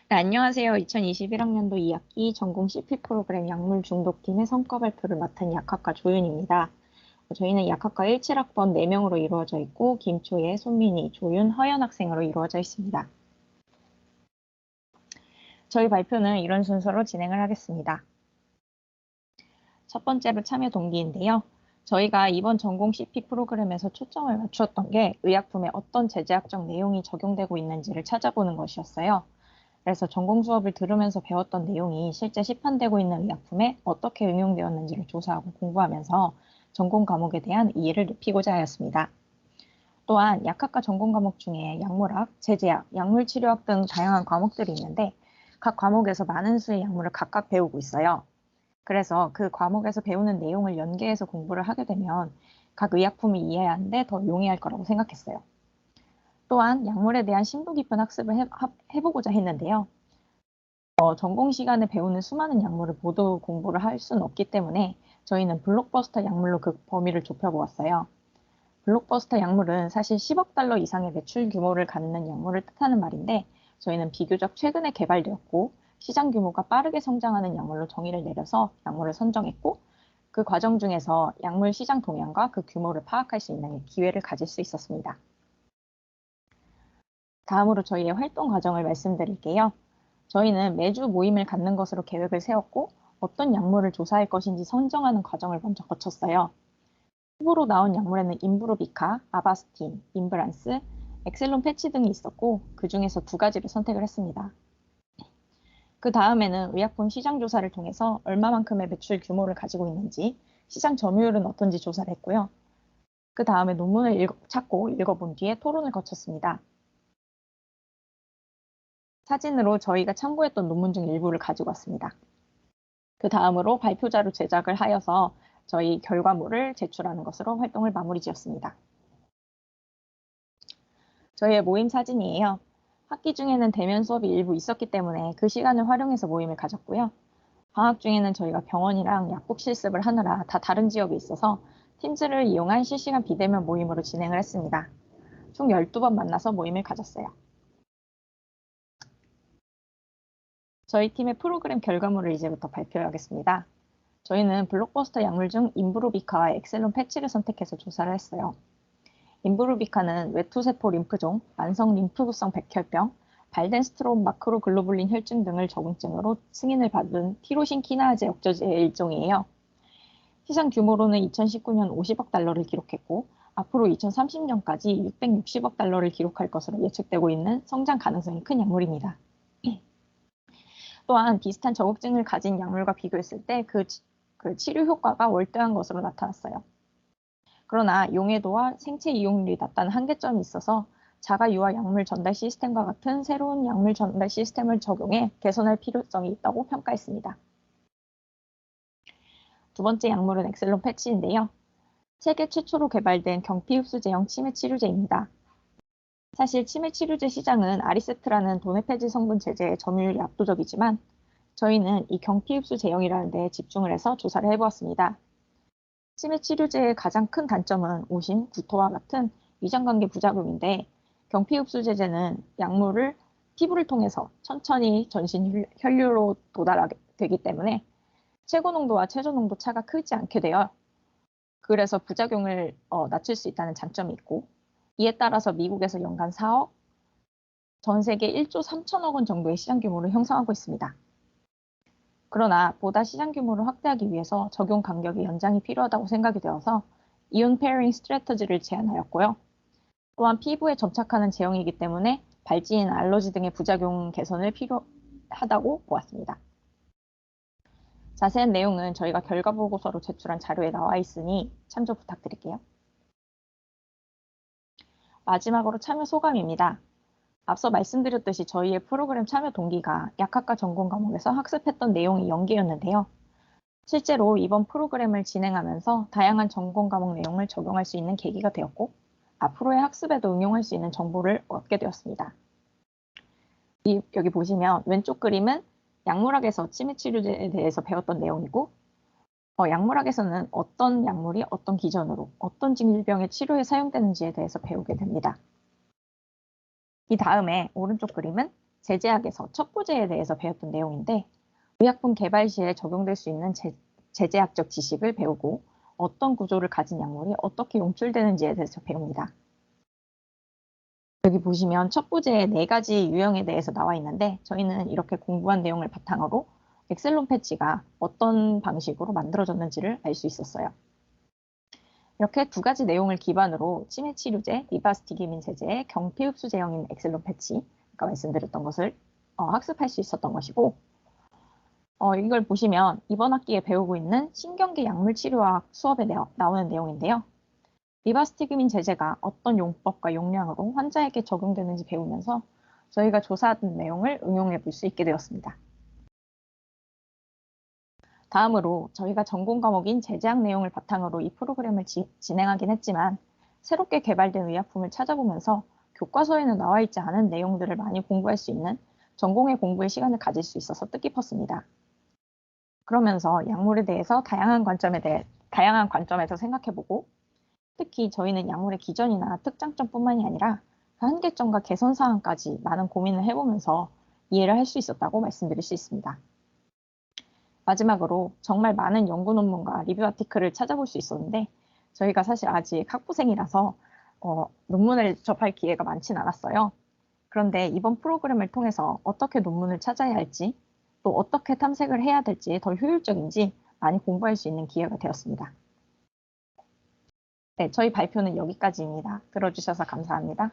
네, 안녕하세요. 2021학년도 2학기 전공 CP 프로그램 약물 중독팀의 성과 발표를 맡은 약학과 조윤입니다. 저희는 약학과 17학번 4명으로 이루어져 있고 김초예, 손민희, 조윤, 허연 학생으로 이루어져 있습니다. 저희 발표는 이런 순서로 진행을 하겠습니다. 첫 번째로 참여 동기인데요. 저희가 이번 전공 CP 프로그램에서 초점을 맞추었던 게 의약품에 어떤 제재학적 내용이 적용되고 있는지를 찾아보는 것이었어요. 그래서 전공 수업을 들으면서 배웠던 내용이 실제 시판되고 있는 의약품에 어떻게 응용되었는지를 조사하고 공부하면서 전공 과목에 대한 이해를 높이고자 하였습니다. 또한 약학과 전공 과목 중에 약물학, 제제약, 약물치료학 등 다양한 과목들이 있는데 각 과목에서 많은 수의 약물을 각각 배우고 있어요. 그래서 그 과목에서 배우는 내용을 연계해서 공부를 하게 되면 각 의약품을 이해하는데 더 용이할 거라고 생각했어요. 또한 약물에 대한 심도 깊은 학습을 해보고자 했는데요. 전공 시간에 배우는 수많은 약물을 모두 공부를 할 수는 없기 때문에 저희는 블록버스터 약물로 그 범위를 좁혀보았어요. 블록버스터 약물은 사실 10억 달러 이상의 매출 규모를 갖는 약물을 뜻하는 말인데 저희는 비교적 최근에 개발되었고 시장 규모가 빠르게 성장하는 약물로 정의를 내려서 약물을 선정했고 그 과정 중에서 약물 시장 동향과 그 규모를 파악할 수 있는 기회를 가질 수 있었습니다. 다음으로 저희의 활동 과정을 말씀드릴게요. 저희는 매주 모임을 갖는 것으로 계획을 세웠고 어떤 약물을 조사할 것인지 선정하는 과정을 먼저 거쳤어요. 후보로 나온 약물에는 임브루비카, 아바스틴, 임브란스, 엑셀론 패치 등이 있었고 그 중에서 2가지를 선택을 했습니다. 그 다음에는 의약품 시장 조사를 통해서 얼마만큼의 매출 규모를 가지고 있는지, 시장 점유율은 어떤지 조사를 했고요. 그 다음에 논문을 찾고 읽어본 뒤에 토론을 거쳤습니다. 사진으로 저희가 참고했던 논문 중 일부를 가지고 왔습니다. 그 다음으로 발표자료 제작을 하여서 저희 결과물을 제출하는 것으로 활동을 마무리 지었습니다. 저희의 모임 사진이에요. 학기 중에는 대면 수업이 일부 있었기 때문에 그 시간을 활용해서 모임을 가졌고요. 방학 중에는 저희가 병원이랑 약국 실습을 하느라 다 다른 지역에 있어서 팀즈를 이용한 실시간 비대면 모임으로 진행을 했습니다. 총 12번 만나서 모임을 가졌어요. 저희 팀의 프로그램 결과물을 이제부터 발표하겠습니다. 저희는 블록버스터 약물 중 임브루비카와 엑셀론 패치를 선택해서 조사를 했어요. 임브루비카는 외투세포 림프종, 만성 림프구성 백혈병, 발덴스트롬 마크로글로불린 혈증 등을 적응증으로 승인을 받은 티로신 키나아제 억제제의 일종이에요. 시장 규모로는 2019년 50억 달러를 기록했고 앞으로 2030년까지 660억 달러를 기록할 것으로 예측되고 있는 성장 가능성이 큰 약물입니다. 또한 비슷한 저국증을 가진 약물과 비교했을 때 그 치료 효과가 월등한 것으로 나타났어요. 그러나 용해도와 생체 이용률이 낮다는 한계점이 있어서 자가 유아 약물 전달 시스템과 같은 새로운 약물 전달 시스템을 적용해 개선할 필요성이 있다고 평가했습니다. 두 번째 약물은 엑셀론 패치인데요. 세계 최초로 개발된 경피흡수제형 치매 치료제입니다. 사실 치매 치료제 시장은 아리세트라는 도네페지 성분 제제의 점유율이 압도적이지만 저희는 이 경피흡수 제형이라는 데에 집중을 해서 조사를 해보았습니다. 치매 치료제의 가장 큰 단점은 오심, 구토와 같은 위장관계 부작용인데 경피흡수 제제는 약물을 피부를 통해서 천천히 전신 혈류로 도달하게 되기 때문에 최고 농도와 최저 농도 차가 크지 않게 되어 그래서 부작용을 낮출 수 있다는 장점이 있고 이에 따라서 미국에서 연간 4억, 전 세계 1조 3천억 원 정도의 시장 규모를 형성하고 있습니다. 그러나 보다 시장 규모를 확대하기 위해서 적용 간격의 연장이 필요하다고 생각이 되어서 이온 페어링 스트래터지를 제안하였고요. 또한 피부에 접착하는 제형이기 때문에 발진, 알러지 등의 부작용 개선을 필요하다고 보았습니다. 자세한 내용은 저희가 결과 보고서로 제출한 자료에 나와 있으니 참조 부탁드릴게요. 마지막으로 참여 소감입니다. 앞서 말씀드렸듯이 저희의 프로그램 참여 동기가 약학과 전공 과목에서 학습했던 내용이 연계였는데요. 실제로 이번 프로그램을 진행하면서 다양한 전공 과목 내용을 적용할 수 있는 계기가 되었고 앞으로의 학습에도 응용할 수 있는 정보를 얻게 되었습니다. 여기 보시면 왼쪽 그림은 약물학에서 치매 치료제에 대해서 배웠던 내용이고 약물학에서는 어떤 약물이 어떤 기전으로 어떤 질병의 치료에 사용되는지에 대해서 배우게 됩니다. 이 다음에 오른쪽 그림은 제제학에서 첩부제에 대해서 배웠던 내용인데 의약품 개발 시에 적용될 수 있는 제제학적 지식을 배우고 어떤 구조를 가진 약물이 어떻게 용출되는지에 대해서 배웁니다. 여기 보시면 첩부제의 4가지 유형에 대해서 나와 있는데 저희는 이렇게 공부한 내용을 바탕으로 엑셀론 패치가 어떤 방식으로 만들어졌는지를 알 수 있었어요. 이렇게 2가지 내용을 기반으로 치매 치료제, 리바스티기민 제제의 경피흡수제형인 엑셀론 패치, 아까 말씀드렸던 것을 학습할 수 있었던 것이고, 이걸 보시면 이번 학기에 배우고 있는 신경계 약물치료학 수업에 나오는 내용인데요. 리바스티그민 제제가 어떤 용법과 용량으로 환자에게 적용되는지 배우면서 저희가 조사한 내용을 응용해 볼 수 있게 되었습니다. 다음으로 저희가 전공 과목인 제제학 내용을 바탕으로 이 프로그램을 진행하긴 했지만 새롭게 개발된 의약품을 찾아보면서 교과서에는 나와 있지 않은 내용들을 많이 공부할 수 있는 전공의 공부의 시간을 가질 수 있어서 뜻깊었습니다. 그러면서 약물에 대해서 다양한 관점에서 생각해보고 특히 저희는 약물의 기전이나 특장점뿐만이 아니라 그 한계점과 개선 사항까지 많은 고민을 해보면서 이해를 할 수 있었다고 말씀드릴 수 있습니다. 마지막으로 정말 많은 연구 논문과 리뷰 아티클을 찾아볼 수 있었는데 저희가 사실 아직 학부생이라서 논문을 접할 기회가 많진 않았어요. 그런데 이번 프로그램을 통해서 어떻게 논문을 찾아야 할지 또 어떻게 탐색을 해야 될지 더 효율적인지 많이 공부할 수 있는 기회가 되었습니다. 네, 저희 발표는 여기까지입니다. 들어주셔서 감사합니다.